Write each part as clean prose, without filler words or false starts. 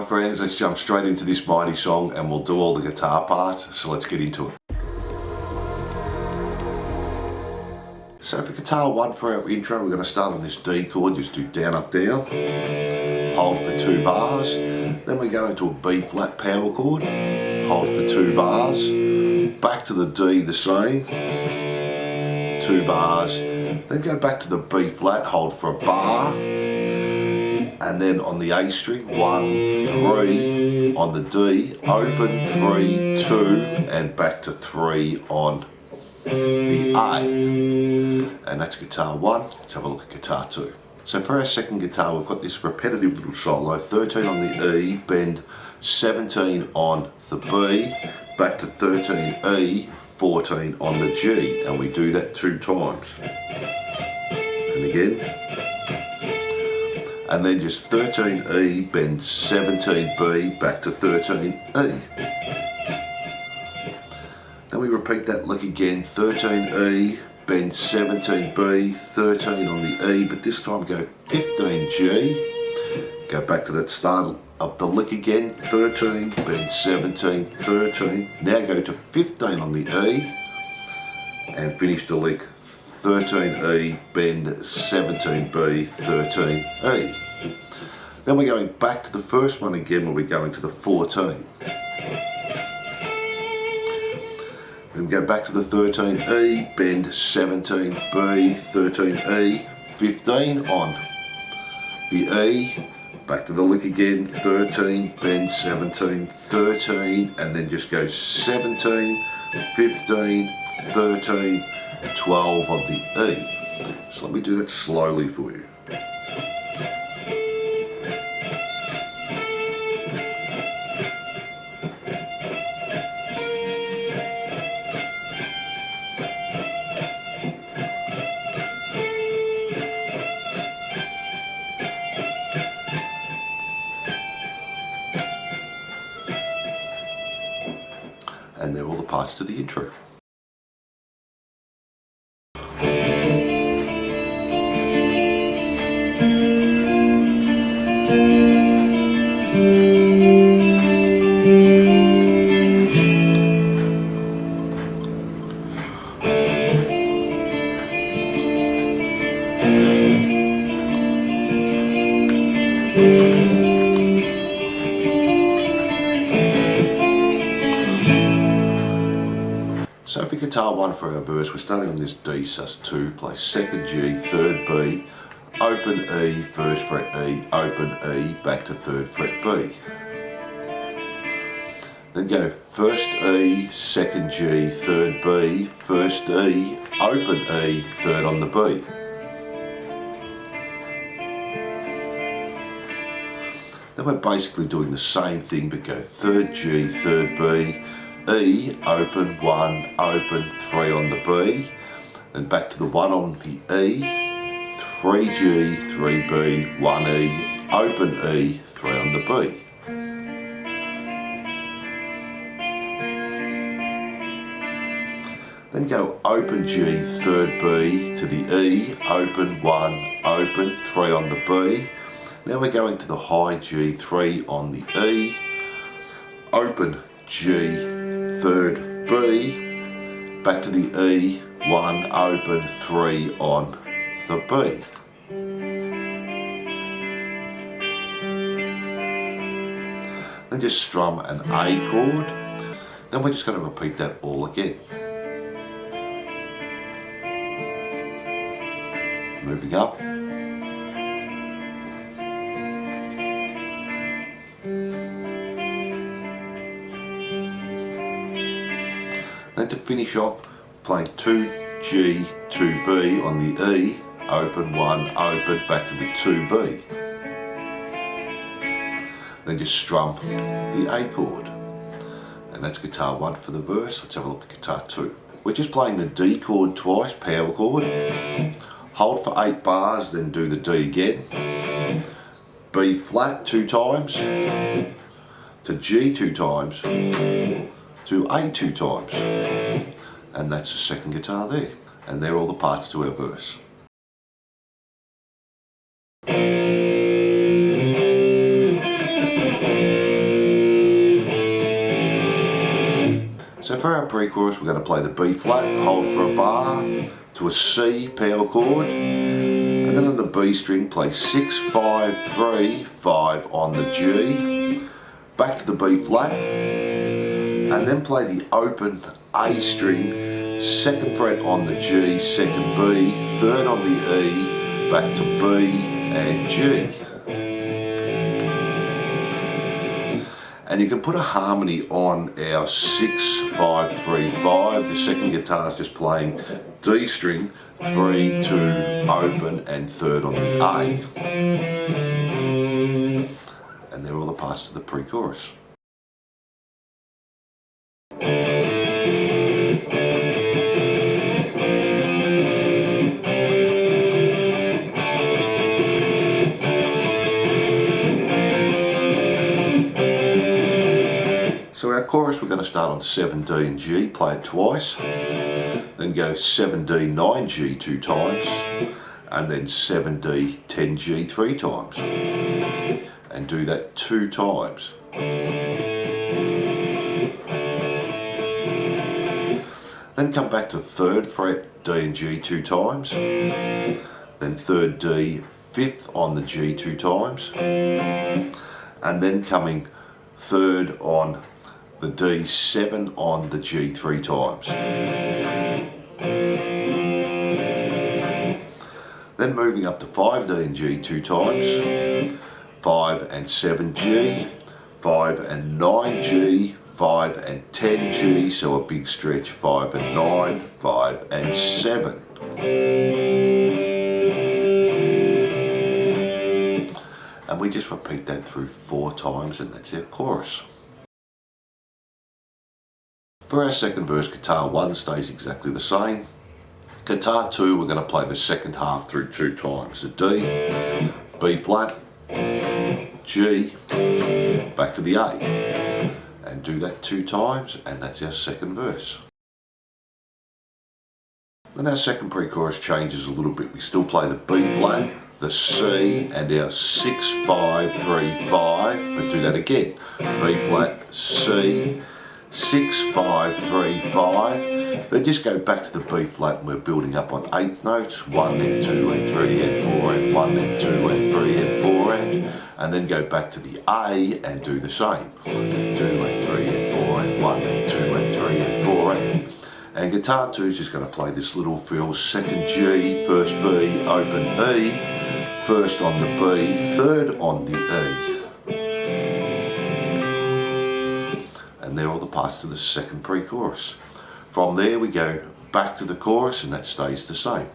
my friends, let's jump straight into this mighty song and we'll do all the guitar parts, so let's get into it. So for guitar 1 for our intro, we're going to start on this D chord, just do down, up, down, hold for 2 bars, then we go into a B flat power chord, hold for 2 bars, back to the D the same, 2 bars, then go back to the B flat, hold for a bar, and then on the A string, 1, 3, on the D, open, 3, 2, and back to 3 on the A. And that's guitar 1. Let's have a look at guitar 2. So for our second guitar, we've got this repetitive little solo, 13 on the E, bend 17 on the B, back to 13 E, 14 on the G, and we do that 2 times. And again. And then just 13 E, bend 17 B, back to 13 E. Then we repeat that lick again, 13 E, bend 17 B, 13 on the E, but this time go 15 G, go back to that start of the lick again, 13, bend 17, 13, now go to 15 on the E, and finish the lick, 13 E, bend 17 B, 13 E. Then we're going back to the first one again where we're going to the 14. Then go back to the 13 E, bend 17 B, 13 E, 15 on the E, back to the lick again, 13, bend 17, 13, and then just go 17, 15, 13, 12 on the E. So let me do that slowly for you. And they're all the parts to the intro. So for guitar 1 for our verse, we're starting on this D sus2, play 2nd G, 3rd B, open E, 1st fret E, open E, back to 3rd fret B. Then go 1st E, 2nd G, 3rd B, 1st E, open E, 3rd on the B. Then we're basically doing the same thing, but go 3rd G, 3rd B, E, open 1, open 3 on the B, then back to the 1 on the E, 3G, 3B, 1E, open E, 3 on the B. Then go open G, 3rd B to the E, open 1, open 3 on the B. Now we're going to the high G, 3 on the E, open G, 3rd B, back to the E, 1, open 3 on the B. Then just strum an A chord. Then we're just going to repeat that all again. Moving up. Then to finish off, playing 2G, 2B on the E, open 1, open, back to the 2B. Then just strum the A chord. And that's guitar 1 for the verse. Let's have a look at guitar 2. We're just playing the D chord twice, power chord. Hold for 8 bars, then do the D again. B flat 2 times, to G 2 times, to A 2 times, and that's the second guitar there, and they're all the parts to our verse. for our pre-chorus we're going to play the B flat, hold for a bar, to a C power chord, and then on the B string play 6, 5, 3, 5 on the G, back to the B flat, and then play the open A string, 2nd fret on the G, 2nd B, 3rd on the E, back to B and G. And you can put a harmony on our 6, 5, 3, 5. The second guitar is just playing D string, 3, 2, open, and 3rd on the A. And they're all the parts to the pre-chorus. So our chorus, we're going to start on 7, D and G, play it twice, then go 7, D, 9, G 2 times, and then 7, D, 10, G 3 times, and do that 2 times. Then come back to 3rd fret, D and G 2 times, then 3rd D, 5th on the G 2 times, and then coming 3rd on the D, 7 on the G 3 times. Then moving up to 5 D and G 2 times, 5 and 7 G, 5 and 9 G, 5 and 10 G, so a big stretch, 5 and 9, 5 and 7. And we just repeat that through 4 times and that's our chorus. For our second verse, guitar 1 stays exactly the same. Guitar 2, we're going to play the second half through 2 times. So D, B flat, G, back to the A. And do that 2 times and that's our second verse. Then our second pre-chorus changes a little bit. We still play the B flat, the C, and our 6, 5, 3, 5, but do that again. B flat, C, 6, 5, 3, 5. Then just go back to the B flat and we're building up on 8th notes. 1 and 2 and 3 and 4 and 1 and 2 and 3 and 4 and then go back to the A and do the same. 2 and 3 and 4 and 1 and 2 and 3 and 4 and guitar 2 is just going to play this little fill, 2nd G, 1st B, open E, 1st on the B, 3rd on the E. And they're all the parts to the second pre-chorus. From there we go back to the chorus and that stays the same.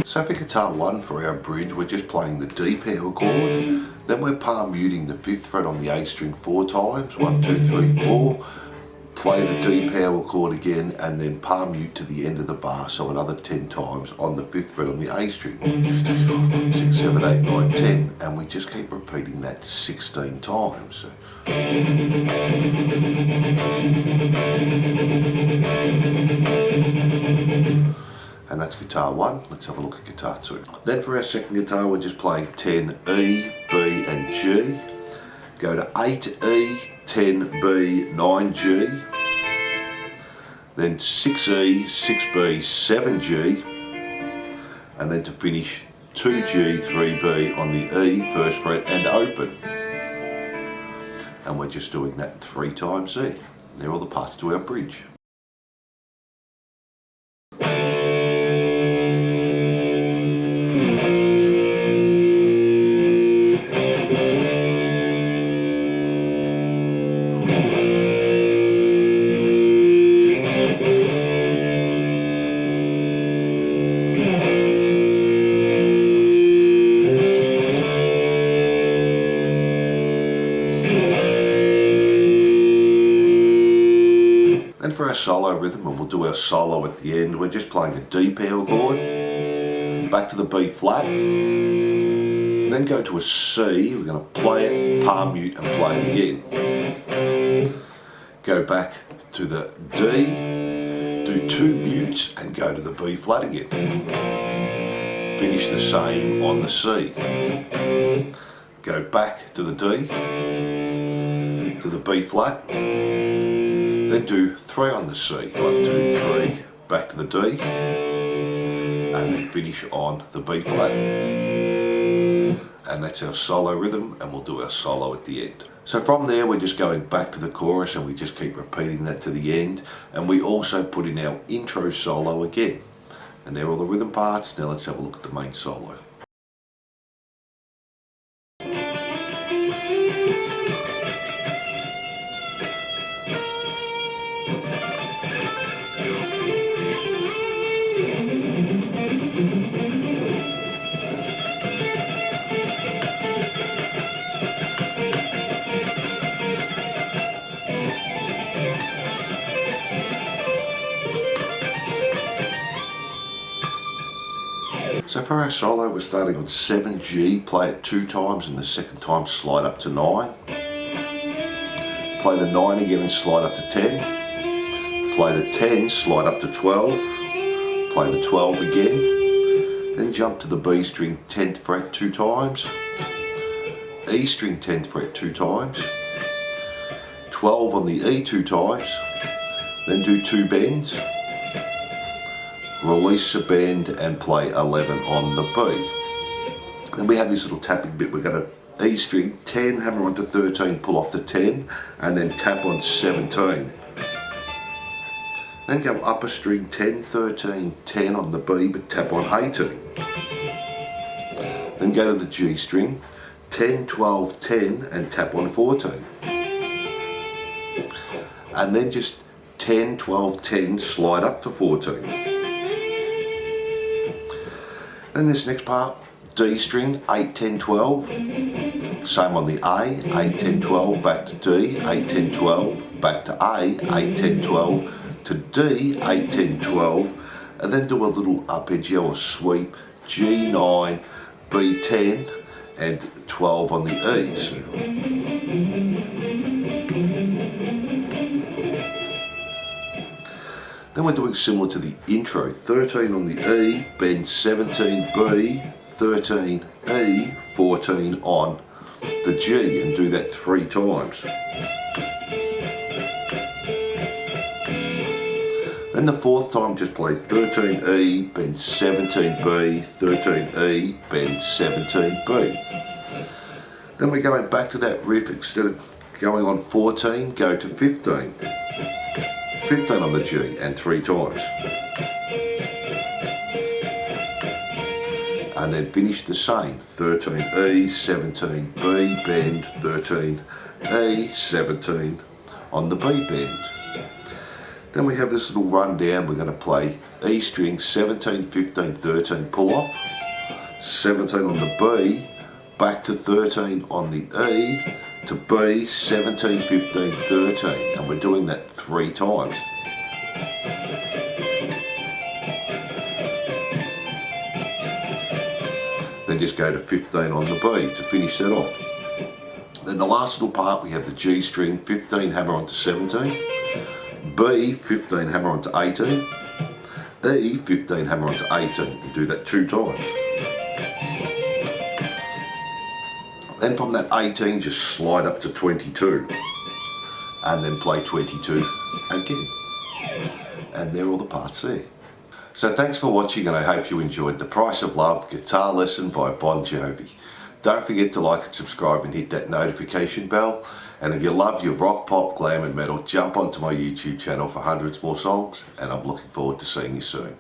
So for guitar 1, for our bridge, we're just playing the D power chord, then we're palm muting the 5th fret on the A string 4 times, 1, 2, 3, 4, play the D power chord again, and then palm mute to the end of the bar, so another 10 times on the 5th fret on the A string. 1, 2, 3, 4, 5, 6, 7, 8, 9, 10, and we just keep repeating that 16 times. And that's guitar 1. Let's have a look at guitar 2. Then for our second guitar, we're just playing 10 E, B and G. Go to 8 E, 10 B, 9 G. Then 6 E, 6 B, 7 G. And then to finish 2 G, 3 B on the E, 1st fret and open. And we're just doing that 3 times E. They're all the parts to our bridge. And for our solo rhythm, and we'll do our solo at the end, we're just playing a D power chord, back to the B flat, then go to a C, we're going to play it, palm mute and play it again. Go back to the D, do 2 mutes and go to the B flat again. Finish the same on the C. Go back to the D, to the B flat, then do 3 on the C. 1, 2, 3, back to the D, and then finish on the B flat. And that's our solo rhythm, and we'll do our solo at the end. So from there we're just going back to the chorus and we just keep repeating that to the end, and we also put in our intro solo again. And there are all the rhythm parts. Now let's have a look at the main solo. So for our solo, we're starting on 7G, play it 2 times and the second time slide up to 9. Play the 9 again and slide up to 10. Play the 10, slide up to 12. Play the 12 again. Then jump to the B string 10th fret 2 times. E string 10th fret 2 times. 12 on the E 2 times. Then do 2 bends. Release a bend and play 11 on the B. Then we have this little tapping bit. We're going to E string 10, hammer onto 13, pull off the 10, and then tap on 17. Then go upper string 10, 13, 10 on the B, but tap on 18. Then go to the G string 10, 12, 10, and tap on 14. And then just 10, 12, 10, slide up to 14. Then this next part, D string, 8, 10, 12, same on the A, 8, 10, 12, back to D, 8, 10, 12, back to A, 8, 10, 12, to D, 8, 10, 12, and then do a little arpeggio or sweep, G9, B10, and 12 on the E's. Then we're doing similar to the intro, 13 on the E, bend 17 B, 13 E, 14 on the G, and do that 3 times. Then the 4th time just play 13 E, bend 17 B, 13 E, bend 17 B. Then we're going back to that riff. Instead of going on 14, go to 15. 15 on the G and 3 times. And then finish the same, 13 E, 17 B, bend, 13 E, 17 on the B bend. Then we have this little rundown. We're going to play E string 17, 15, 13, pull off, 17 on the B, back to 13 on the E, to B, 17, 15, 13, and we're doing that 3 times. Then just go to 15 on the B to finish that off. Then the last little part, we have the G string, 15, hammer onto 17, B, 15, hammer onto 18, E, 15, hammer onto 18, and do that 2 times. Then from that 18, just slide up to 22, and then play 22 again. And there are all the parts there. So thanks for watching, and I hope you enjoyed The Price of Love Guitar Lesson by Bon Jovi. Don't forget to like and subscribe and hit that notification bell. And if you love your rock, pop, glam and metal, jump onto my YouTube channel for hundreds more songs, and I'm looking forward to seeing you soon.